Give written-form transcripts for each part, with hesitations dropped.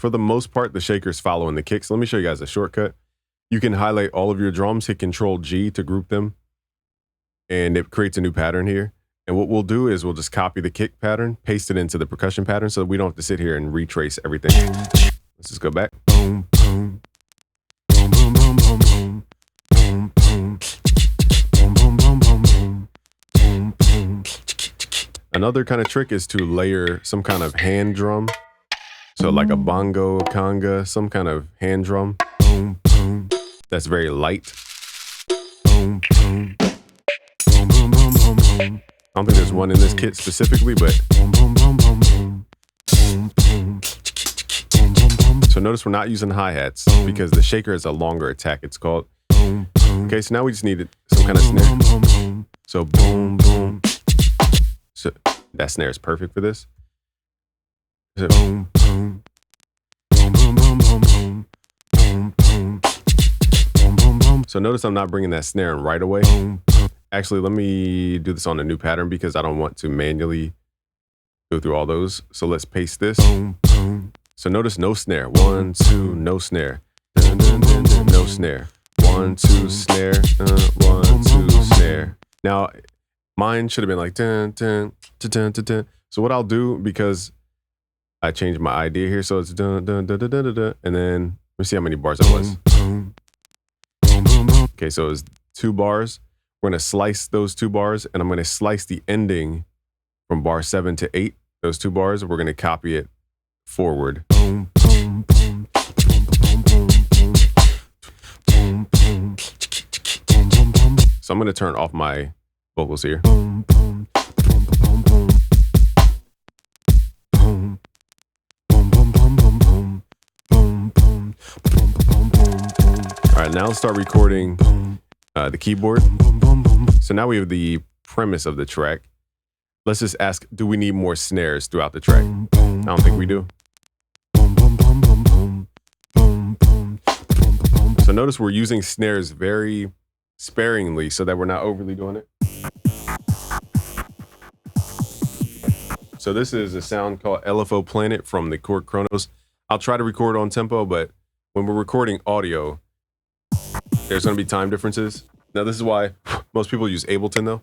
for the most part, the shaker's following the kick. So let me show you guys a shortcut. You can highlight all of your drums, hit Control G to group them, and it creates a new pattern here. And what we'll do is we'll just copy the kick pattern, paste it into the percussion pattern so we don't have to sit here and retrace everything. Let's just go back. Boom, boom, boom, boom, boom, boom, boom, boom, boom, boom, boom, boom, boom, boom, boom. Another kind of trick is to layer some kind of hand drum. So like a bongo, conga, some kind of hand drum. Boom, boom. That's very light. Boom, boom, boom, boom, boom, boom, boom. I don't think there's one in this kit specifically, but boom, boom, boom, boom, boom, boom, boom. So notice we're not using hi-hats because the shaker is a longer attack, it's called. Okay, so now we just need some kind of snare. So boom, boom. So that snare is perfect for this. So boom, boom, boom, boom, boom, boom, boom, boom, boom, boom, boom. So notice I'm not bringing that snare in right away. Actually, let me do this on a new pattern because I don't want to manually go through all those. So let's paste this. So notice no snare. 1, 2, no snare. Dun, dun, dun, dun, no snare. 1, 2, snare. 1, 2, snare. Now, mine should have been like dun, dun, dun, dun, dun, dun. So what I'll do, because I changed my idea here, so it's dun, dun, dun, dun, dun, dun, dun, and then let me see how many bars it was. Okay, so it's 2 bars. We're going to slice those 2 bars, and I'm going to slice the ending from bar 7 to 8, those 2 bars. We're going to copy it forward. So I'm going to turn off my vocals here. All right, now let's start recording the keyboard. So now we have the premise of the track. Let's just ask, do we need more snares throughout the track? I don't think we do. So notice we're using snares very sparingly so that we're not overly doing it. So this is a sound called LFO Planet from the Korg Kronos. I'll try to record on tempo, but when we're recording audio, there's going to be time differences. Now this is why most people use Ableton though.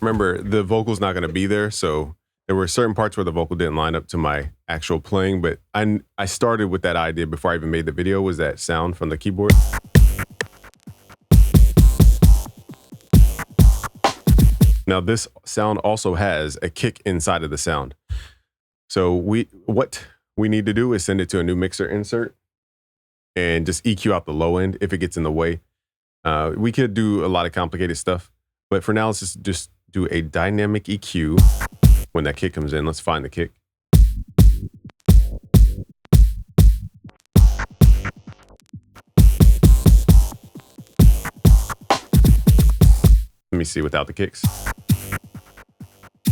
Remember, the vocal's not going to be there, so there were certain parts where the vocal didn't line up to my actual playing, but I started with that idea before I even made the video, was that sound from the keyboard. Now this sound also has a kick inside of the sound. So what we need to do is send it to a new mixer insert and just EQ out the low end if it gets in the way. We could do a lot of complicated stuff, but for now, let's just do a dynamic EQ when that kick comes in. Let's find the kick. Let me see without the kicks. I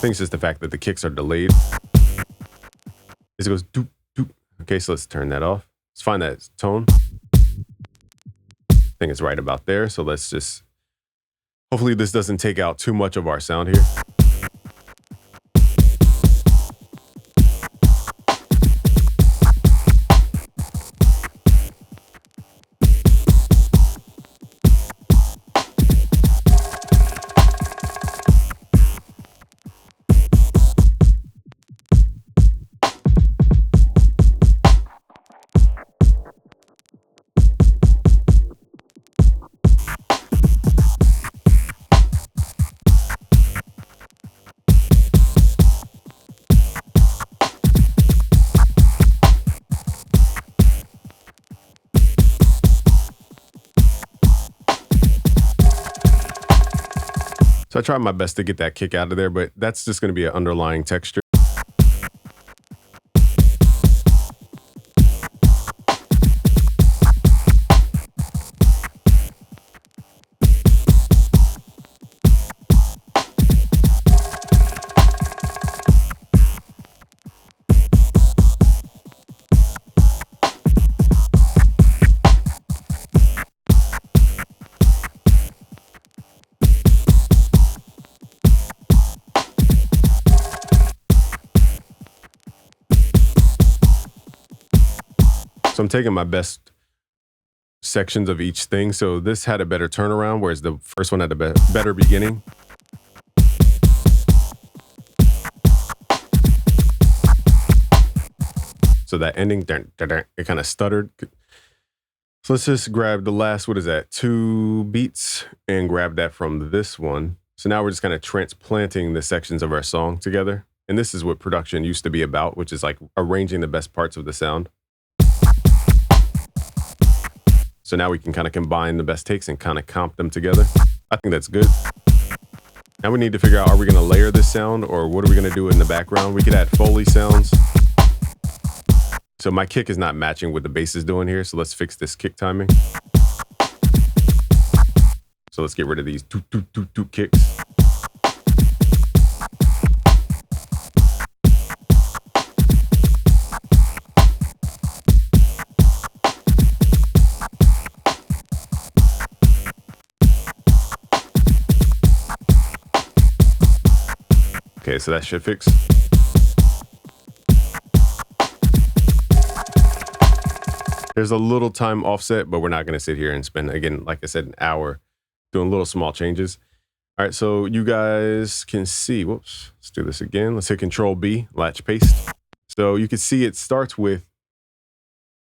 think it's just the fact that the kicks are delayed. It goes doop, doop. Okay, so let's turn that off. Let's find that tone. I think it's right about there. So let's just, hopefully this doesn't take out too much of our sound here. So I tried my best to get that kick out of there, but that's just going to be an underlying texture. So I'm taking my best sections of each thing. So this had a better turnaround, whereas the first one had a better beginning. So that ending, it kind of stuttered. So let's just grab the last, what is that, 2 beats, and grab that from this one. So now we're just kind of transplanting the sections of our song together. And this is what production used to be about, which is like arranging the best parts of the sound. So now we can kind of combine the best takes and kind of comp them together. I think that's good. Now we need to figure out, are we going to layer this sound, or what are we going to do in the background? We could add Foley sounds. So my kick is not matching what the bass is doing here. So let's fix this kick timing. So let's get rid of these two kicks. Okay, so that should fix. There's a little time offset, but we're not going to sit here and spend, again, like I said, an hour doing little small changes. All right, so you guys can see, whoops, let's do this again. Let's hit Control B, latch paste. So you can see it starts with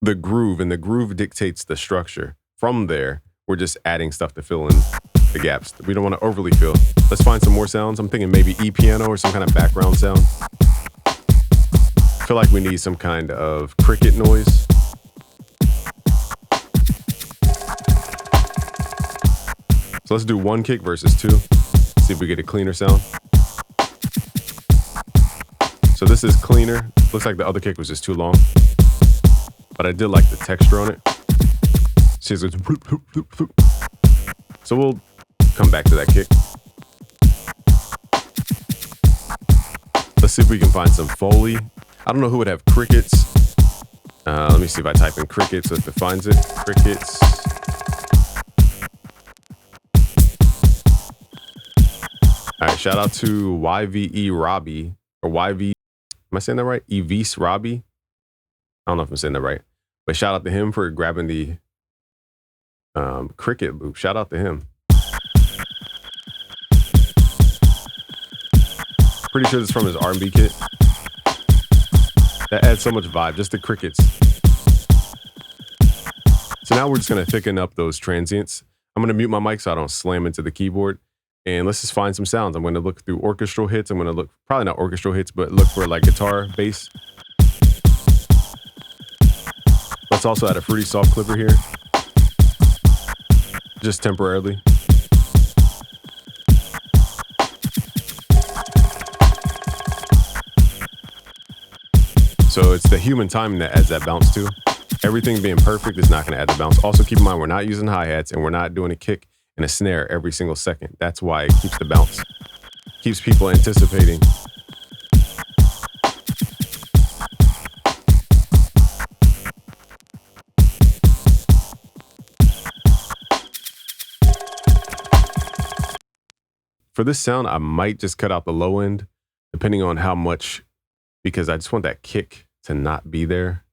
the groove, and the groove dictates the structure. From there, we're just adding stuff to fill in the gaps. We don't want to overly fill. Let's find some more sounds. I'm thinking maybe E-piano or some kind of background sound. I feel like we need some kind of cricket noise. So let's do 1 kick versus 2. See if we get a cleaner sound. So this is cleaner. Looks like the other kick was just too long. But I did like the texture on it. See, so we'll come back to that kick. Let's see if we can find some Foley. I don't know who would have crickets. Let me see if I type in crickets, if it finds it. Crickets. All right, shout out to YVE Robbie, or YV, am I saying that right? Evis Robbie? I don't know if I'm saying that right, but shout out to him for grabbing the cricket loop. Shout out to him. Pretty sure this is from his R&B kit. That adds so much vibe, just the crickets. So now we're just gonna thicken up those transients. I'm gonna mute my mic so I don't slam into the keyboard. And let's just find some sounds. I'm going to look through orchestral hits. I'm going to look, probably not orchestral hits, but look for like guitar, bass. Let's also add a Fruity Soft clipper here. Just temporarily. So it's the human timing that adds that bounce too. Everything being perfect is not going to add the bounce. Also keep in mind, we're not using hi-hats and we're not doing a kick and a snare every single second. That's why it keeps the bounce. Keeps people anticipating. For this sound, I might just cut out the low end, depending on how much, because I just want that kick to not be there.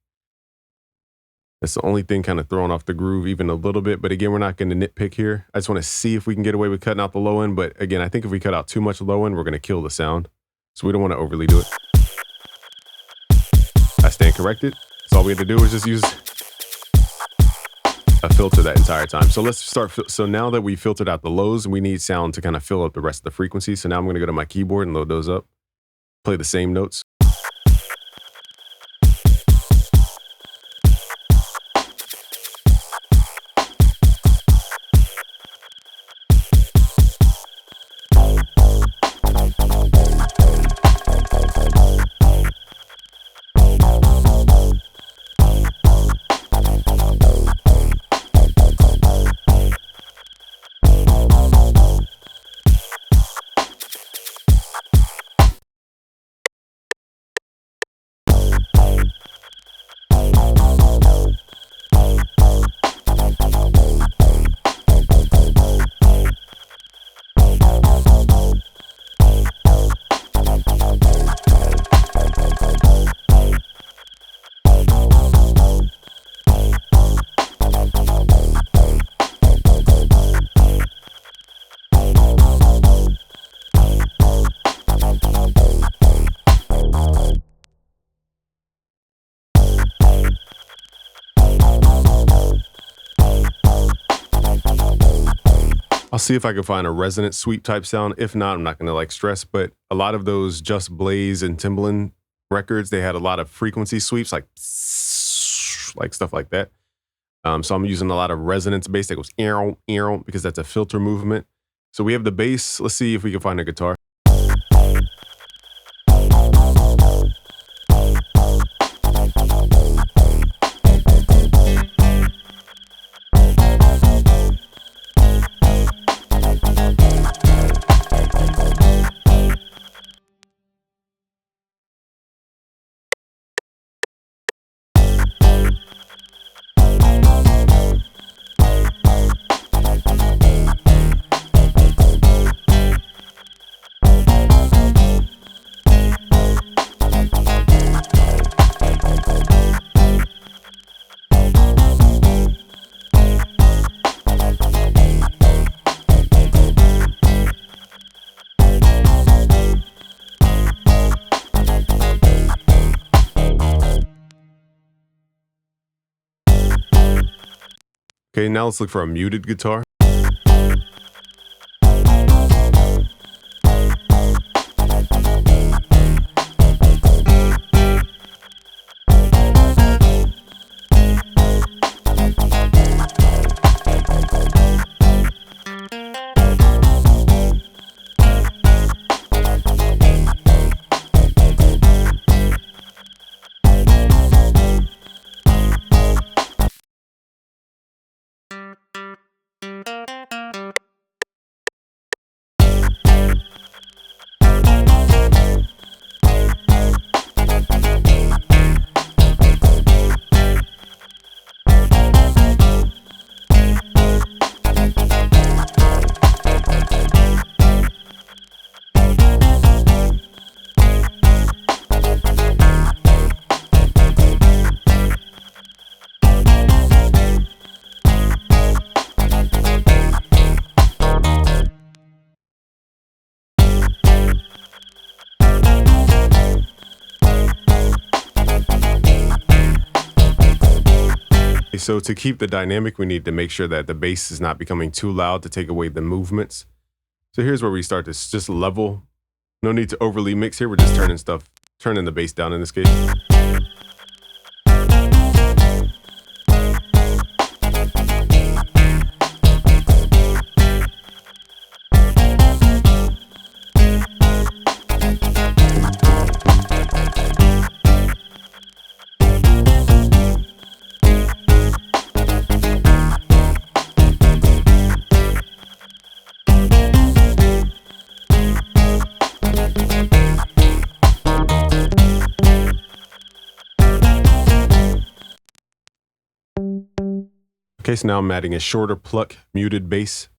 That's the only thing kind of throwing off the groove even a little bit. But again, we're not going to nitpick here. I just want to see if we can get away with cutting out the low end. But again, I think if we cut out too much low end, we're going to kill the sound. So we don't want to overly do it. I stand corrected. So all we had to do was just use a filter that entire time. So let's start. So now that we filtered out the lows, we need sound to kind of fill up the rest of the frequencies. So now I'm going to go to my keyboard and load those up. Play the same notes. I'll see if I can find a resonant sweep type sound. If not, I'm not going to like stress, but a lot of those Just Blaze and Timbaland records, they had a lot of frequency sweeps, like stuff like that. So I'm using a lot of resonance bass that goes because that's a filter movement. So we have the bass. Let's see if we can find a guitar. Okay, now let's look for a muted guitar. So to keep the dynamic, we need to make sure that the bass is not becoming too loud to take away the movements. So here's where we start to just level. No need to overly mix here. We're just turning the bass down in this case. Okay, so now I'm adding a shorter pluck muted bass.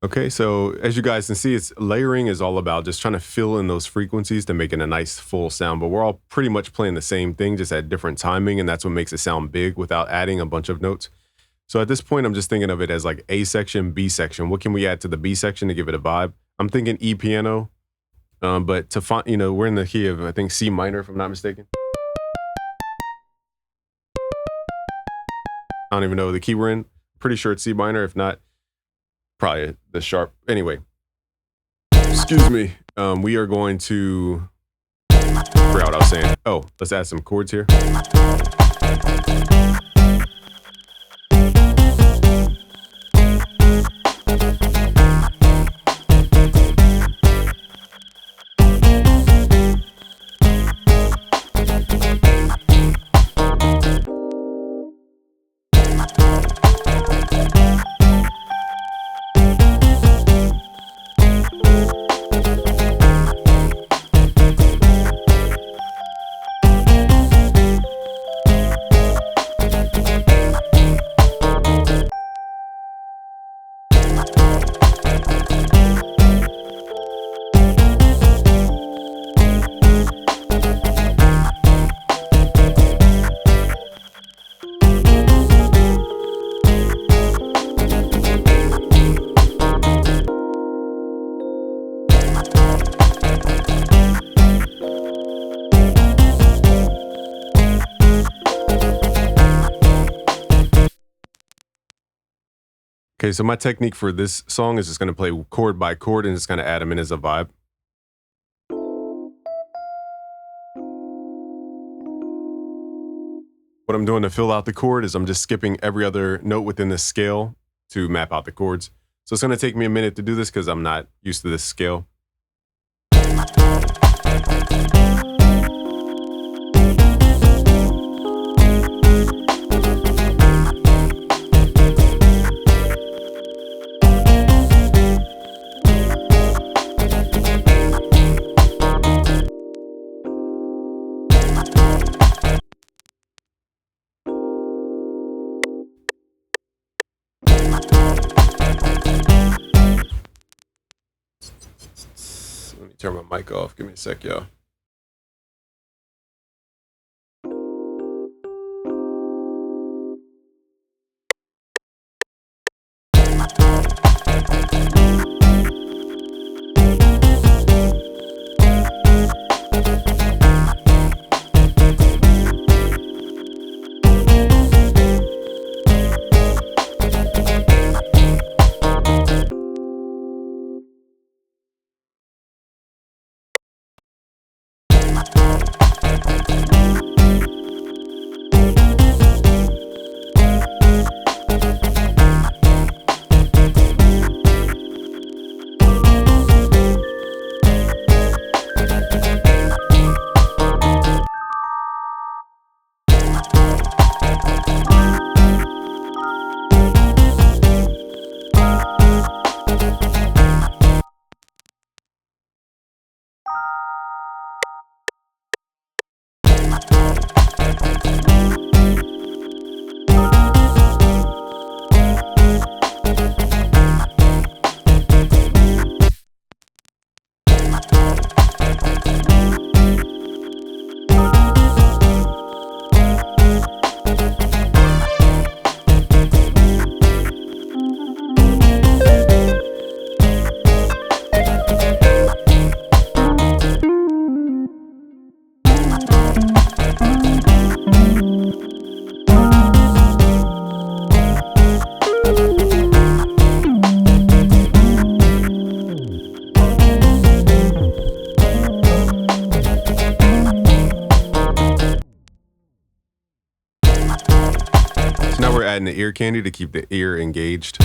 Okay, so as you guys can see, it's layering is all about just trying to fill in those frequencies to make it a nice full sound, but we're all pretty much playing the same thing, just at different timing, and that's what makes it sound big without adding a bunch of notes. So at this point, I'm just thinking of it as like A section, B section. What can we add to the B section to give it a vibe? I'm thinking E piano, but to find, we're in the key of, I think, C minor, if I'm not mistaken. I don't even know the key we're in. Pretty sure it's C minor, if not, probably the sharp. Anyway, excuse me. We are going to figure out what I was saying. Oh, let's add some chords here. Okay, so my technique for this song is just going to play chord by chord and just kind of add them in as a vibe. What I'm doing to fill out the chord is I'm just skipping every other note within this scale to map out the chords. So it's going to take me a minute to do this because I'm not used to this scale. Let me turn my mic off. Give me a sec, y'all. Now we're adding the ear candy to keep the ear engaged.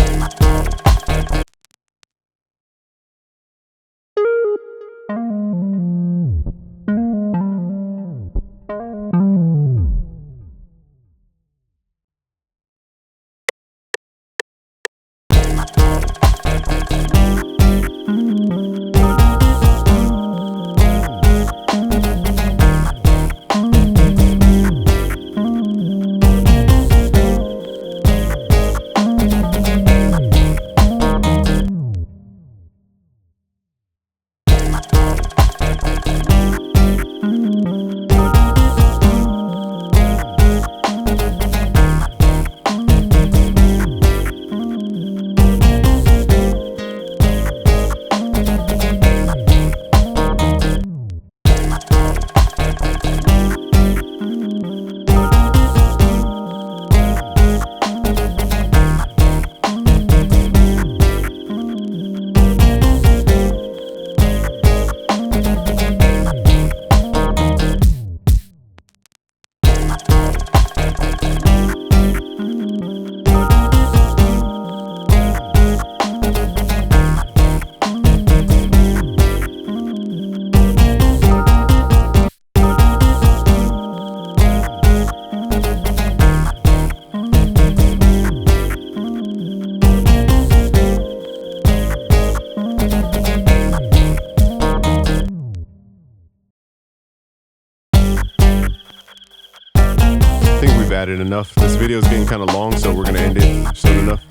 I think we've added enough. This video is getting kind of long, so we're gonna end it soon enough.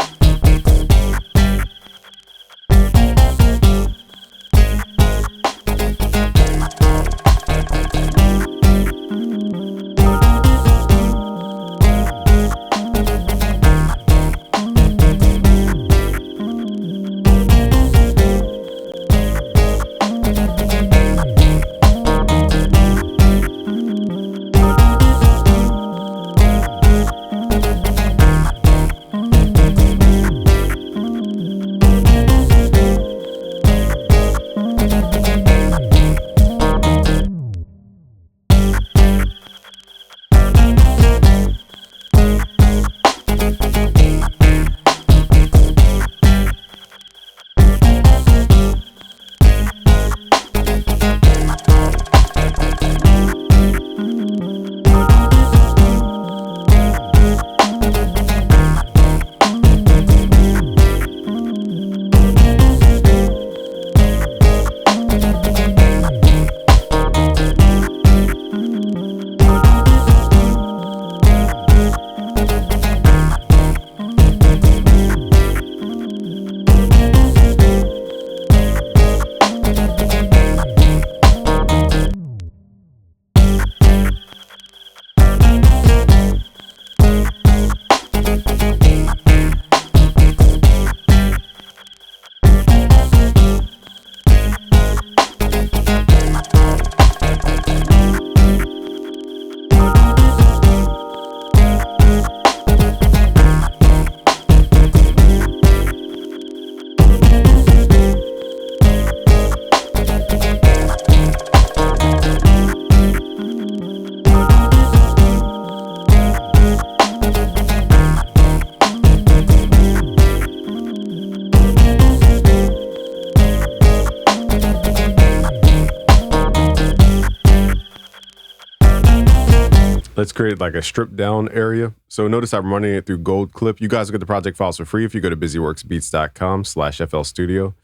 let's create like a stripped down area. So notice I'm running it through Gold Clip. You guys will get the project files for free if you go to busyworksbeats.com/FL Studio.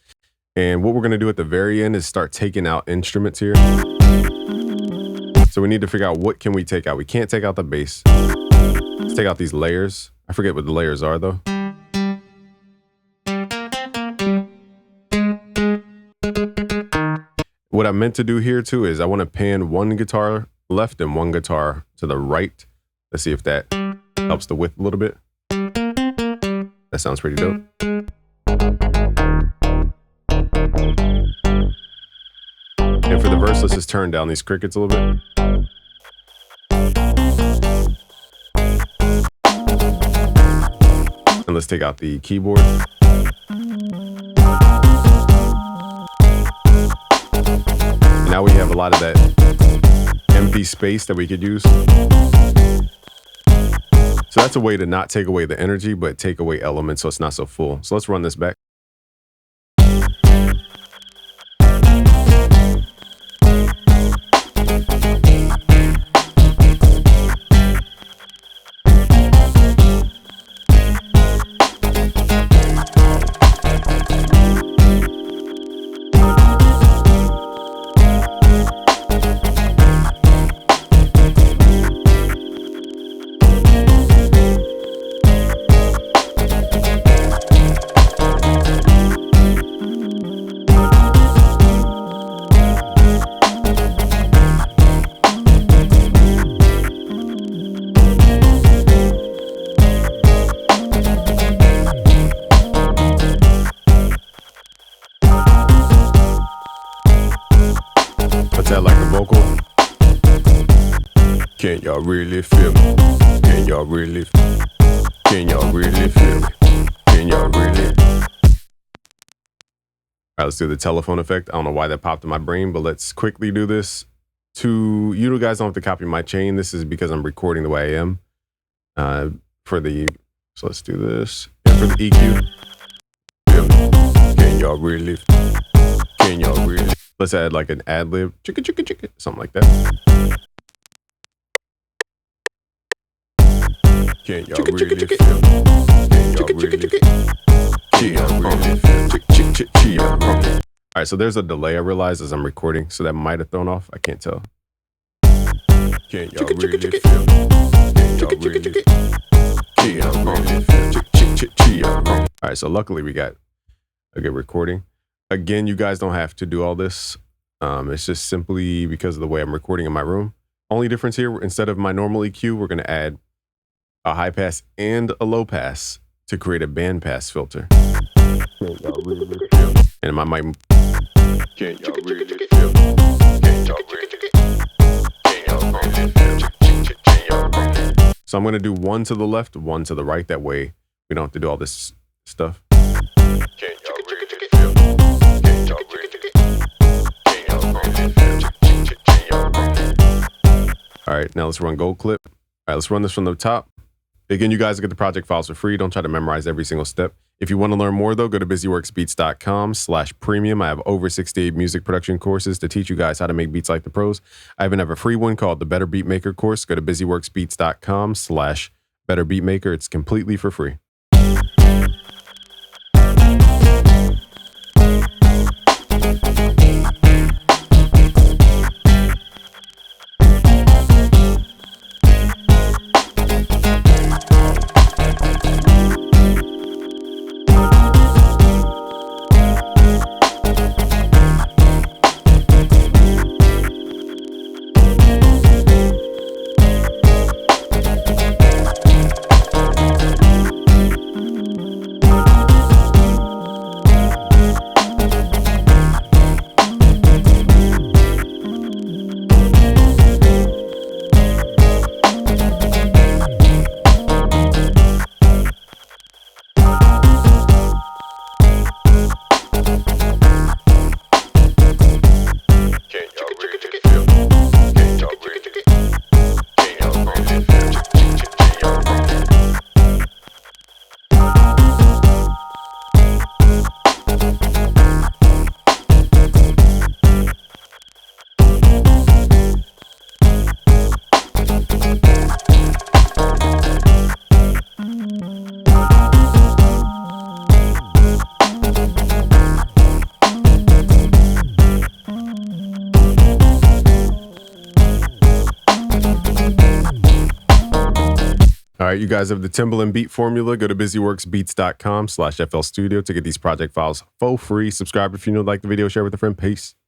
And what we're going to do at the very end is start taking out instruments here. So we need to figure out what can we take out. We can't take out the bass. Let's take out these layers. I forget what the layers are though. What I meant to do here too is I want to pan one guitar left and one guitar to the right. Let's see if that helps the width a little bit. That sounds pretty dope. And for the verse, let's just turn down these crickets a little bit. And let's take out the keyboard. Now we have a lot of that empty space that we could use. So that's a way to not take away the energy, but take away elements so it's not so full. So let's run this back. Let's add like the vocal. Can y'all really feel me? Can y'all really? Can y'all really feel me? Can y'all really? All right, let's do the telephone effect. I don't know why that popped in my brain, but let's quickly do this. You guys don't have to copy my chain. This is because I'm recording the way I am. So let's do this. And for the EQ. Can y'all really? Can y'all really? Let's add like an ad lib. Chicka, chicka, chicka. Something like that. Can y'all really feel? Can y'all really? Can y'all really feel? All right, so there's a delay I realized as I'm recording, so that might have thrown off. I can't tell. Can y'all really feel? Can y'all really? Can y'all really feel? All right, so luckily we got a good recording. Again, you guys don't have to do all this. It's just simply because of the way I'm recording in my room. Only difference here, instead of my normal EQ, we're going to add a high pass and a low pass to create a band pass filter. And my mic. Can y'all really feel? Can y'all really? Can y'all really? So I'm going to do one to the left, one to the right. That way we don't have to do all this stuff. Can y'all really feel? Can y'all really? Can y'all really? All right, now let's run Gold Clip. All right, let's run this from the top. Again, you guys get the project files for free. Don't try to memorize every single step. If you want to learn more, though, go to busyworksbeats.com/premium. I have over 68 music production courses to teach you guys how to make beats like the pros. I even have a free one called the Better Beatmaker course. Go to busyworksbeats.com/betterbeatmaker. It's completely for free. All right, you guys have the Timbaland beat formula. Go to busyworksbeats.com/FL Studio to get these project files for free. Subscribe if you like the video. Share with a friend. Peace.